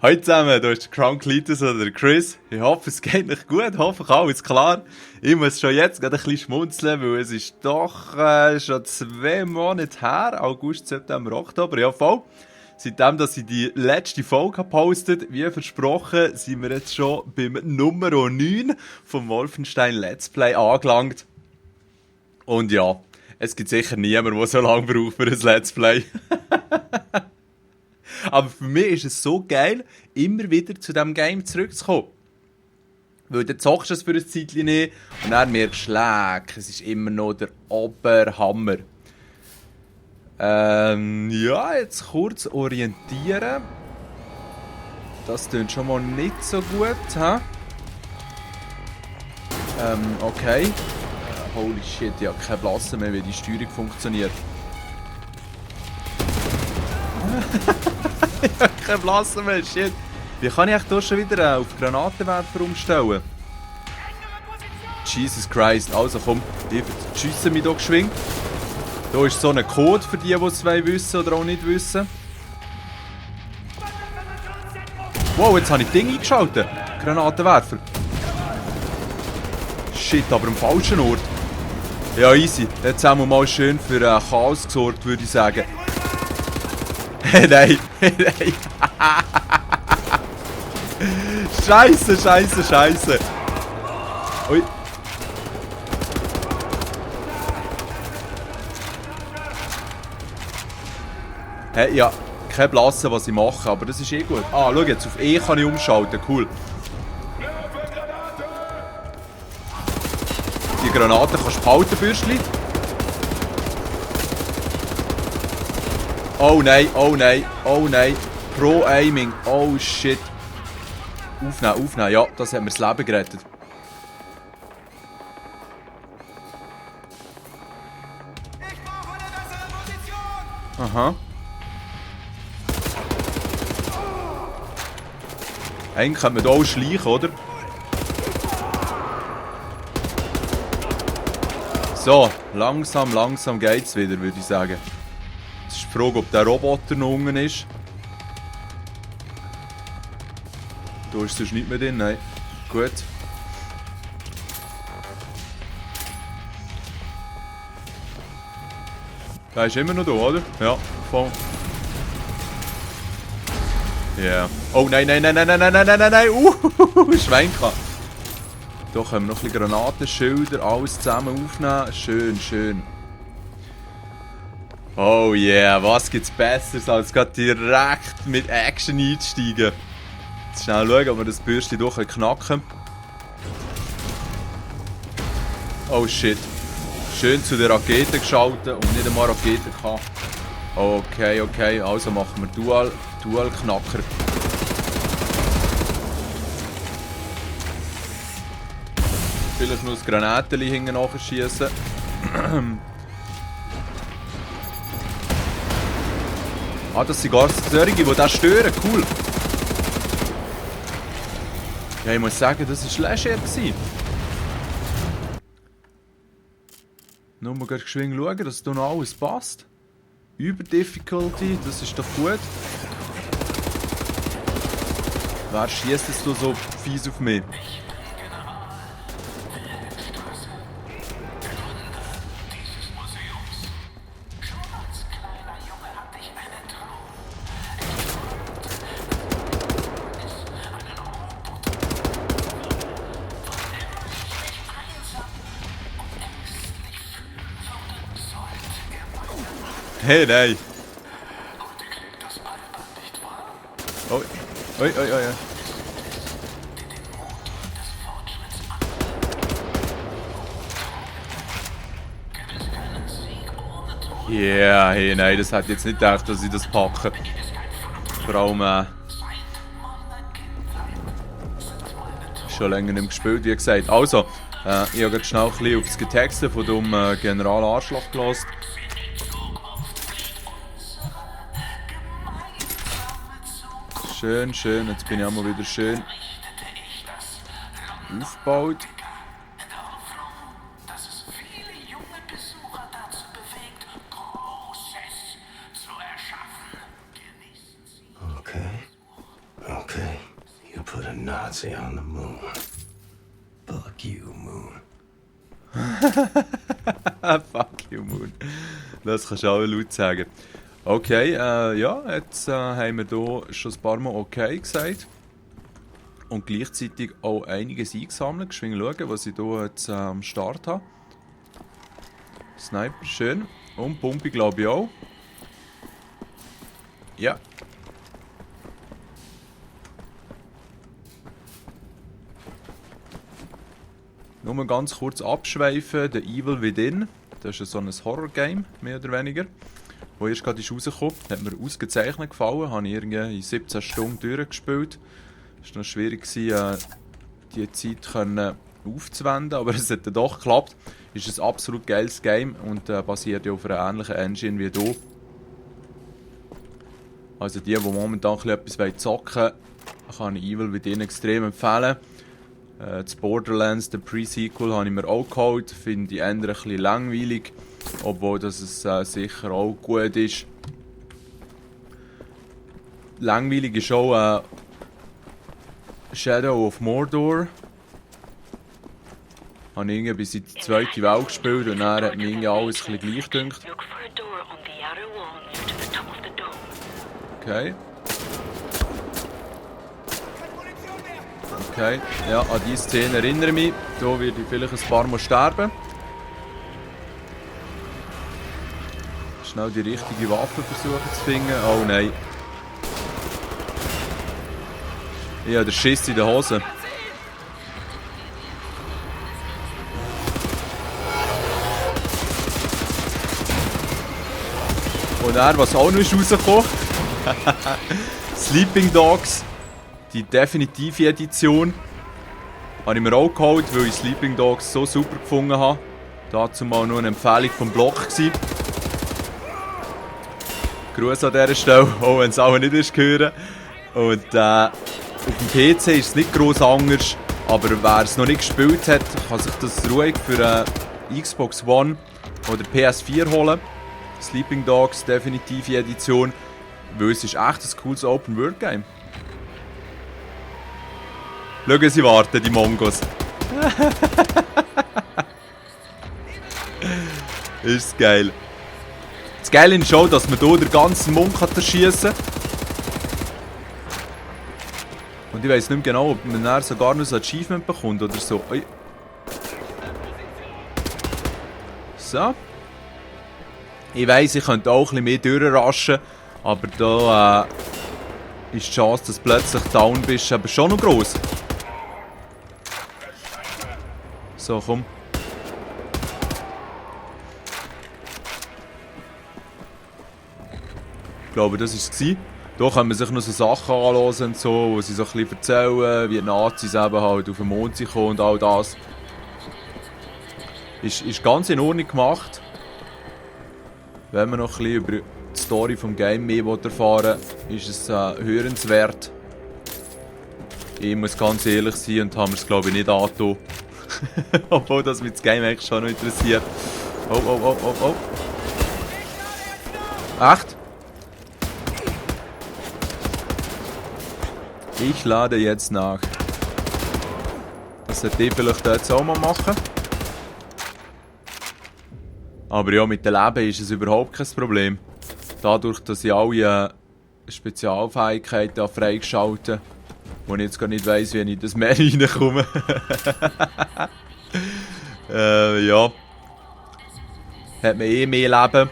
Hallo zusammen, da ist der Crown Cletus oder der Chris. Ich hoffe, es geht euch gut, hoffe, alles klar. Ich muss schon jetzt gerade ein bisschen schmunzeln, weil es ist doch schon 2 Monate her, August, September, Oktober, ja voll. Seitdem, dass ich die letzte Folge gepostet habe, wie versprochen, sind wir jetzt schon beim Nummer 9 vom Wolfenstein Let's Play angelangt. Und ja, es gibt sicher niemanden, der so lange braucht für ein Let's Play. Aber für mich ist es so geil, immer wieder zu diesem Game zurückzukommen. Weil dann zockst du es für ein Zeitchen nicht und dann merkst du, es ist immer noch der Oberhammer. Ja, jetzt kurz orientieren. Das klingt schon mal nicht so gut. He? Okay. Holy shit, ich habe keine Blasse mehr, wie die Steuerung funktioniert. Ich habe keine Blasse mehr, shit. Wie kann ich hier schon wieder auf Granatenwerfer umstellen? Jesus Christ, also komm, ich schiesse mich hier geschwind. Da ist so ein Code für die es wissen oder auch nicht wissen. Wow, jetzt habe ich Ding eingeschaltet. Granatenwerfer. Shit, aber am falschen Ort. Ja, easy. Jetzt haben wir mal schön für Chaos gesorgt, würde ich sagen. Nein, nein. Scheiße, scheiße, scheiße. Ui. Hey, ja, keine Blasse, was ich mache, aber das ist eh gut. Ah, schau jetzt, auf E kann ich umschalten, cool. Die Granate kannst du behalten, Bürstli. Oh nein, oh nein, oh nein. Pro-Aiming, oh shit. Aufnehmen, aufnehmen, ja, das hat mir das Leben gerettet. Aha. Eigentlich könnte man hier auch schleichen, oder? So, langsam, langsam geht's wieder, würde ich sagen. Es ist die Frage, ob der Roboter noch unten ist. Da ist sonst nicht mehr drin, nein. Gut. Der ist immer noch da, oder? Ja, voll. Ja. Yeah. Oh nein, nein, nein, nein, nein, nein, nein, nein, nein, Schwenka. Da können wir noch ein bisschen Granatenschilder, alles zusammen aufnehmen. Schön, schön. Oh yeah, was gibt's Besseres, als gerade direkt mit Action einzusteigen? Jetzt schnell schauen, ob wir das Bürstchen durch knacken können. Oh shit. Schön zu der Rakete geschaltet und nicht einmal Rakete gehabt. Okay, okay, also machen wir Dual-Knacker. Vielleicht noch ein Granatchen hinten nachschießen. Ah, das sind gar solche, die das stören. Cool. Ja, ich muss sagen, das war leger. Nur mal geschwind schauen, dass hier noch alles passt. Über Difficulty, das ist doch gut. Wer schießt jetzt so fies auf mich? Hey, nein! Oh, oi, oi, oi, oi. Yeah, hey, nein, das hätte ich jetzt nicht gedacht, dass ich das packe. Vor allem, schon länger nicht mehr gespielt, wie gesagt. Also, ich habe jetzt schnell ein bisschen auf das Getexte von dem General Arschloch gelassen. Schön, schön, jetzt bin ich auch mal wieder schön aufgebaut. Okay. Okay, you put a Nazi on the moon. Fuck you, Moon. Fuck you, Moon. Das kannst du auch laut sagen. Okay, ja, jetzt haben wir hier schon ein paar Mal okay gesagt. Und gleichzeitig auch einiges eingesammelt. Geschwind schauen, was ich hier jetzt am Start habe. Sniper, schön. Und Pumpe glaube ich auch. Ja. Nur ganz kurz abschweifen. The Evil Within. Das ist so ein Horror-Game, mehr oder weniger. Wo erst gerade rausgekommen ist. Hat mir ausgezeichnet gefallen. Habe ich irgendwie in 17 Stunden durchgespielt. Es war noch schwierig, die Zeit aufzuwenden, aber es hat dann doch geklappt. Es ist ein absolut geiles Game und basiert ja auf einer ähnlichen Engine wie hier. Also die momentan etwas zocken wollen, kann ich Evil Within extrem empfehlen. Das Borderlands, der Pre-Sequel, habe ich mir auch geholt. Finde ich eher ein bisschen langweilig, obwohl das es sicher auch gut ist. Langweilig ist auch Shadow of Mordor. Habe ich irgendwie bis in die zweite Welt gespielt und dann hat mir irgendwie alles ein bisschen gleich gedacht. Okay. Okay, ja, an diese Szene erinnere ich mich. Hier werde ich vielleicht ein paar Mal sterben. Schnell die richtige Waffe versuchen zu finden. Oh nein. Ich habe den Schiss in der Hose. Und er, was auch noch ist rausgekommen, Sleeping Dogs, die definitive Edition, habe ich mir auch geholt, weil ich Sleeping Dogs so super gefunden habe. Dazu mal nur eine Empfehlung vom Blog gewesen. Gruß an dieser Stelle, auch wenn es auch nicht ist gehört. Und auf dem PC ist es nicht gross anders, aber wer es noch nicht gespielt hat, kann sich das ruhig für Xbox One oder PS4 holen. Sleeping Dogs, definitive Edition, weil es ist echt ein cooles Open-World-Game. Schauen Sie warten, die Mongos. Ist geil. Das Geile ist schon, dass man hier den ganzen Mund erschießen kann. Und ich weiss nicht mehr genau, ob man dann sogar noch ein Achievement bekommt oder so. Ui. So. Ich weiss, ich könnte auch ein bisschen mehr durchraschen, aber da ist die Chance, dass du plötzlich down bist, aber schon noch gross. So, komm. Ich glaube, das war es. Hier kann man sich noch so Sachen anhören und so, wo sie so ein bisschen erzählen, wie die Nazis eben halt auf den Mond sind und all das. Ist ganz in Ordnung gemacht. Wenn man noch ein bisschen über die Story vom Game mehr erfahren will, ist es hörenswert. Ich muss ganz ehrlich sein und haben es glaube ich nicht angetan. Obwohl das mich das Game eigentlich schon noch interessiert. Oh, oh, oh, oh, oh. Echt? Ich lade jetzt nach. Das sollte ich vielleicht jetzt auch mal machen. Aber ja, mit dem Leben ist es überhaupt kein Problem. Dadurch, dass ich alle Spezialfähigkeiten freigeschaltet habe, wo ich jetzt gar nicht weiss, wie ich in das Meer reinkomme. Ja. Hat man eh mehr Leben.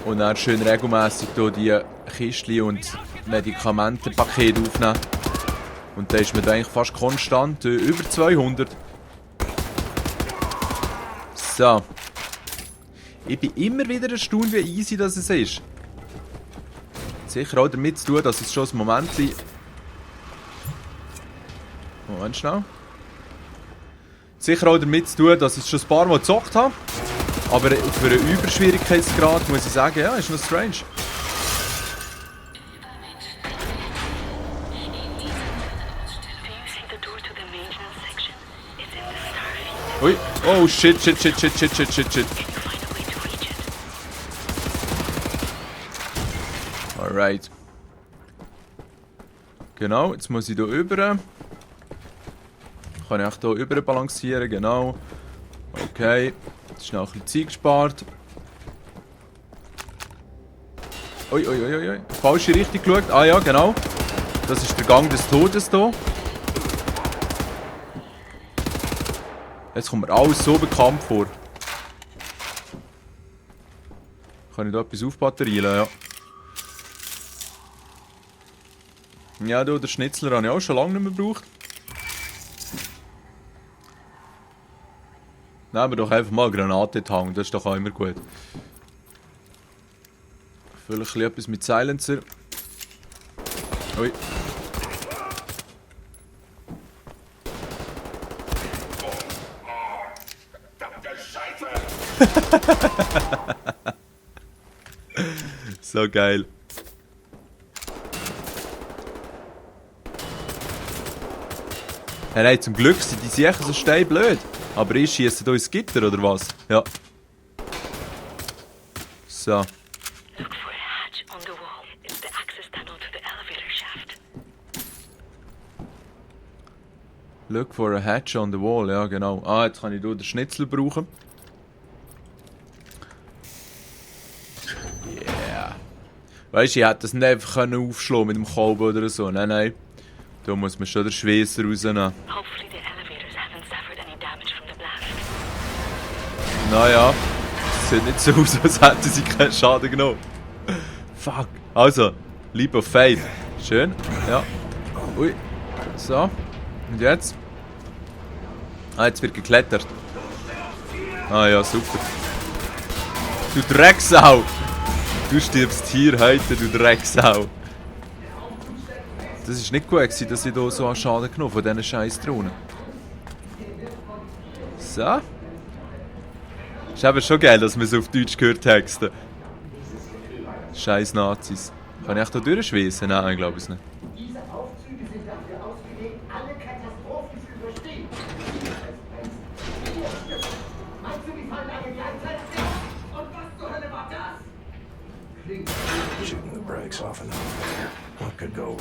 Und dann schön regelmässig hier die Kistchen und Medikamentenpakete aufnehmen. Und da ist man eigentlich fast konstant über 200. So. Ich bin immer wieder erstaunt, wie easy das ist. Sicher auch damit zu tun, dass es schon ein Moment ist. Moment schnell. Sicher auch damit zu tun, dass ich es schon ein paar Mal gezockt habe. Aber für einen Überschwierigkeitsgrad muss ich sagen, ja, ist noch strange. Ui, oh shit, shit, shit, shit, shit, shit, shit, shit. Alright. Genau, jetzt muss ich hier rüber. Kann ich auch hier rüber balancieren, genau. Okay, jetzt schnell ein bisschen Zeit gespart. Ui, ui, ui, ui. Falsche Richtung geschaut. Ah ja, genau. Das ist der Gang des Todes hier. Jetzt kommt mir alles so bekannt vor. Kann ich da etwas aufbatterien, ja. Ja, du, den Schnitzler habe ich auch schon lange nicht mehr gebraucht. Nehmen wir doch einfach mal eine Granate in die Hand, das ist doch auch immer gut. Vielleicht etwas mit Silencer. Ui. So geil. Hey, zum Glück sind die sicher so steinblöd. Aber ich schiesse hier ins Gitter, oder was? Ja. So. Look for a hatch on the wall. It's the access tunnel to the elevator shaft. Look for a hatch on the wall, ja genau. Ah, jetzt kann ich hier den Schnitzel brauchen. Yeah. Weißt du, ich hätte das nicht einfach aufschlagen mit dem Kolben oder so. Nein, nein. Da muss man schon den Schweisser rausnehmen. Hopefully the elevators haven't suffered any damage from the blast. Naja, es sieht nicht so aus, als hätten sie keinen Schaden genommen. Fuck. Also, Leap of Faith. Schön. Ja. Ui. So. Und jetzt? Ah, jetzt wird geklettert. Ah ja, super. Du Drecksau! Du stirbst hier heute, du Drecksau. Das war nicht gut, dass ich hier so einen Schaden genommen von diesen scheiß Drohnen. So. Ist aber schon geil, dass wir es auf Deutsch gehört texten. Scheiß Nazis. Kann ich auch da durchschweissen? Nein, ich glaube es nicht. Diese Aufzüge sind dafür ausgelegt, alle Katastrophen zu überstehen. Meinst du, wir fallen alle gleichzeitig? Und was zur Hölle war das? Klingt Shooting the brakes off an elevator. What could go wrong?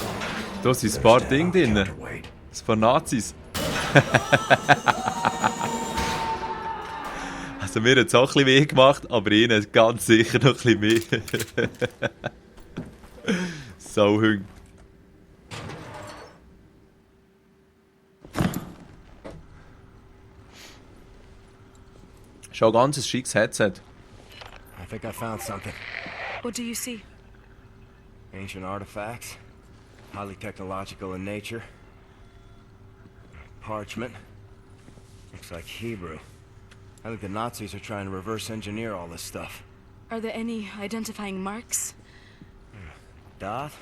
Da sind ein paar Dinge drin. Counterweight. Ein paar Nazis. Also mir hat es auch ein bisschen weh gemacht, aber ihnen ganz sicher noch ein bisschen mehr. Sauhüng. Schon ein ganz schickes Headset. I think I found something. What do you see? Ancient artifacts, highly technological in nature. Parchment. Looks like Hebrew. I think the Nazis are trying to reverse engineer all this stuff. Are there any identifying marks? Doth?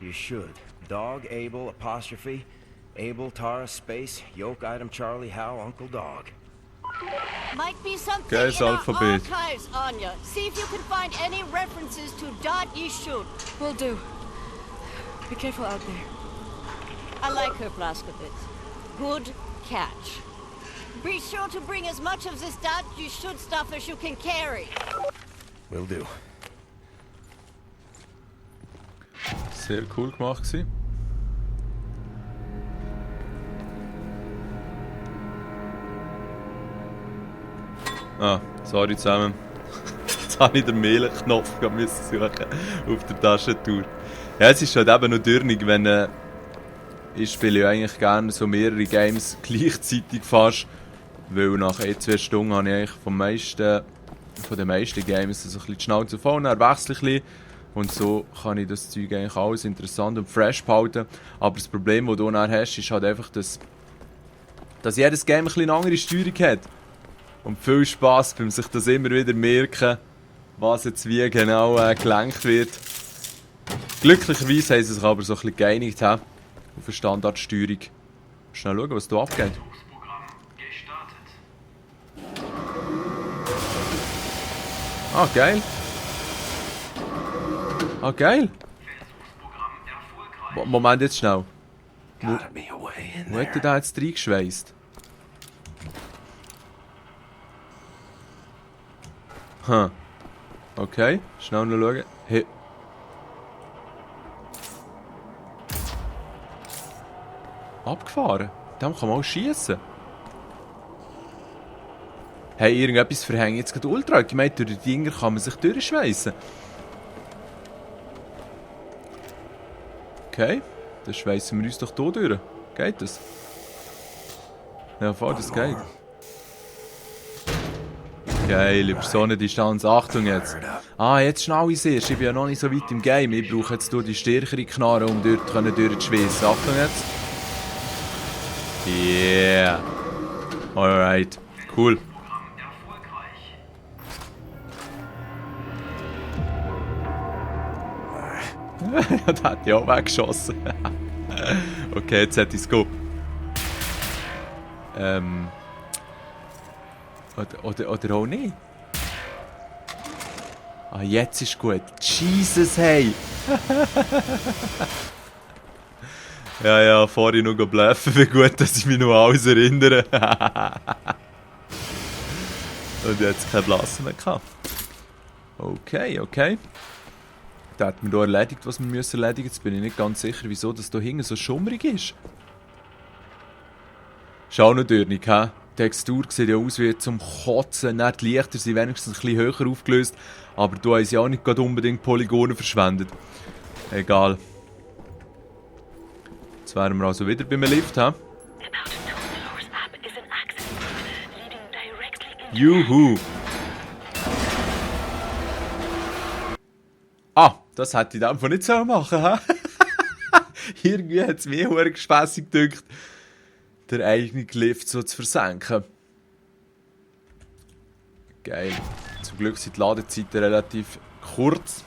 You should. Dog, Abel, apostrophe. Abel, Tara, space, yoke, item, Charlie, Hal, Uncle Dog. Might be something Geiles in our Alphabet. archives, Anya. See if you can find any references to Dot Yishud. Will do. Be careful out there. I like her, Blaskovitz. Good catch. Be sure to bring as much of this Dot Yishud stuff as you can carry. Will do. Sehr cool gemacht gewesen. Ah, sorry zusammen. Jetzt habe ich den Mehlenknopf müssen suchen auf der Tastatur. Ja, es ist halt eben noch dürnig, wenn ich spiele ja eigentlich gerne so mehrere Games gleichzeitig fast, weil nach 2 Stunden habe ich eigentlich von den meisten Games so ein bisschen die Schnauze voll, dann wechsle ich ein bisschen. Und so kann ich das Zeug eigentlich alles interessant und fresh behalten. Aber das Problem, das du dann hast, ist halt einfach, dass jedes Game ein bisschen eine andere Steuerung hat. Und viel Spass beim sich das immer wieder merken, was jetzt wie genau gelenkt wird. Glücklicherweise haben sie sich aber so ein bisschen geeinigt auf eine Standardsteuerung. Schnell schauen, was da abgeht. Ah, geil. Ah, geil. Moment, jetzt schnell. Gotta be a way in Wo hat er there. da jetzt reingeschweißt? Okay, schnell noch schauen. Hey. Abgefahren. Dem kann man auch schiessen. Hey, irgendetwas verhängt jetzt gerade ultra. Ich meine, durch die Dinger kann man sich durchschweissen. Okay, dann schweissen wir uns doch hier durch. Geht das? Ja, voll, das geht. Geil, über so eine Distanz. Achtung jetzt. Ah, jetzt schnell ich erst. Ich bin ja noch nicht so weit im Game. Ich brauche jetzt hier die stärkere Knarre, um dort durchzuschweissen. Achtung jetzt. Yeah. Alright. Cool. Ja, der hat ja auch weggeschossen. Okay, jetzt hätte ich es go. Oder auch nicht. Ah, jetzt ist gut. Jesus, hey! Ja, vorhin noch bluffen, wie gut, dass ich mich noch an alles erinnere. Und jetzt keine Blassen mehr gehabt. Okay. Da hat man hier erledigt, was wir müssen erledigen. Jetzt bin ich nicht ganz sicher, wieso das hier hinten so schummrig ist. Schau noch durch, hä? Die Textur sieht ja aus wie zum Kotzen. Nicht die Lichter sind wenigstens ein bisschen höher aufgelöst. Aber da haben sie auch nicht gerade unbedingt Polygone verschwendet. Egal. Jetzt wären wir also wieder beim Lift, hä? Juhu! Ah, das hätte ich einfach nicht so machen, hä? Irgendwie hat es mir sehr gespässig gedacht, den eigenen Lift so zu versenken. Geil. Zum Glück sind die Ladezeiten relativ kurz.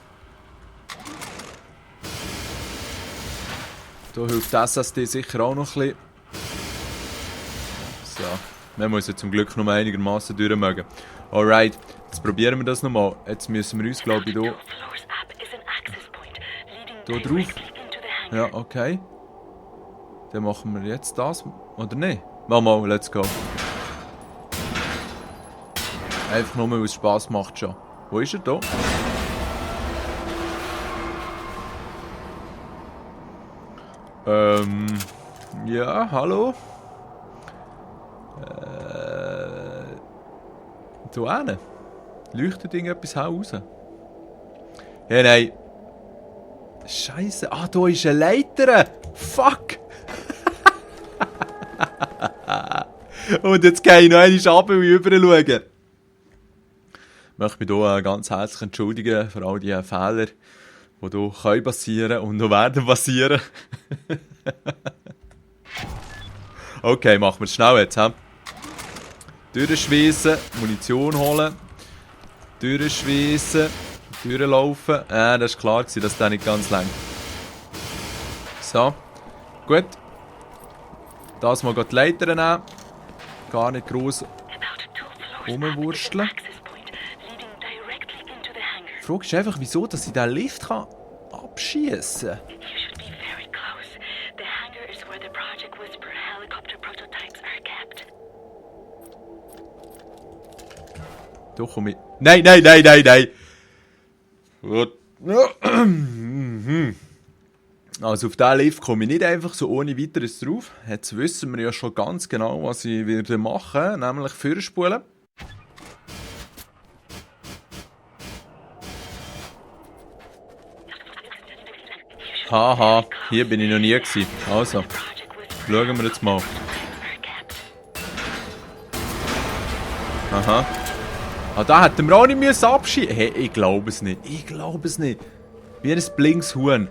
Da hilft die SSD sicher auch noch ein bisschen. So. Wir müssen zum Glück noch einigermaßen durchmögen. Alright, jetzt probieren wir das nochmal. Jetzt müssen wir uns, glaube ich, hier drauf. Ja, okay. Dann machen wir jetzt das. Oder nicht? Mal, let's go. Einfach nur, weil es Spass macht schon. Wo ist er da? Ja, hallo? Da hinten. Leuchtet irgendetwas raus? Ja, nein. Scheiße. Ah, da ist eine Leiter. Fuck. Und jetzt gehe ich noch einmal runter und rüber schauen. Ich möchte mich hier ganz herzlich entschuldigen für all die Fehler, die hier passieren und noch werden passieren. Okay, machen wir es schnell jetzt. He? Durchschweissen, Munition holen, durchschweissen, durchlaufen. Das war klar, dass der nicht ganz lang. So, gut. Das mal die Leiter nehmen. Gar nicht gross rumwursteln. Die Frage ist einfach, wieso dass ich diesen Lift abschießen kann. Da komme ich... Nein! Also auf diesen Lift komme ich nicht einfach so ohne weiteres drauf. Jetzt wissen wir ja schon ganz genau, was ich werde machen, nämlich vorspulen. Haha, hier bin ich noch nie gewesen. Also, schauen wir jetzt mal. Aha. Ah, da hätten wir auch nicht abschieben. Hey, ich glaube es nicht. Wie ein blinks Huhn.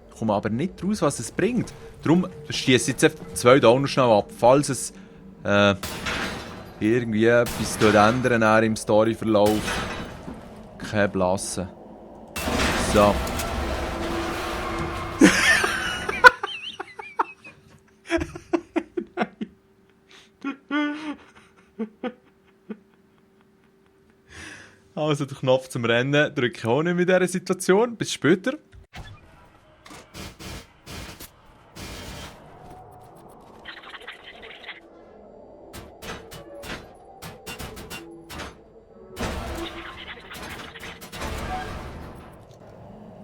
Ich komme aber nicht raus, was es bringt. Darum schieße ich jetzt 2 da noch schnell ab. Falls es irgendwie etwas ändern im Storyverlauf. Keine Blasse. So. Also den Knopf zum Rennen drücke ich auch nicht in dieser Situation. Bis später.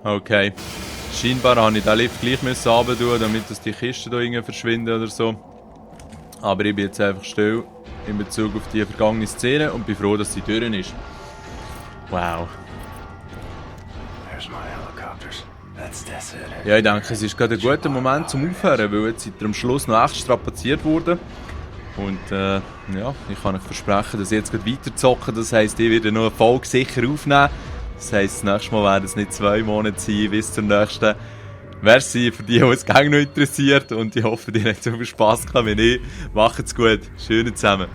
Okay. scheinbar habe ich den Lift gleich müssen runter tun, damit dass die Kisten hier irgendwie verschwinden oder so. Aber ich bin jetzt einfach still in Bezug auf die vergangene Szene und bin froh, dass sie durch ist. Wow. There's my helicopters. That's it. Ja, ich denke, es ist gerade ein guter Moment zum Aufhören, weil jetzt seid ihr am Schluss noch echt strapaziert wurde. Und ja, ich kann euch versprechen, dass ich jetzt gerade weiter zocke. Das heisst, ich werde noch eine Folge sicher aufnehmen. Das heisst, das nächste Mal werden es nicht 2 Monate sein, bis zum nächsten. Merci für die es gerne noch interessiert. Und ich hoffe, ihr habt so viel Spass gehabt wie ich. Macht's gut. Schön zusammen.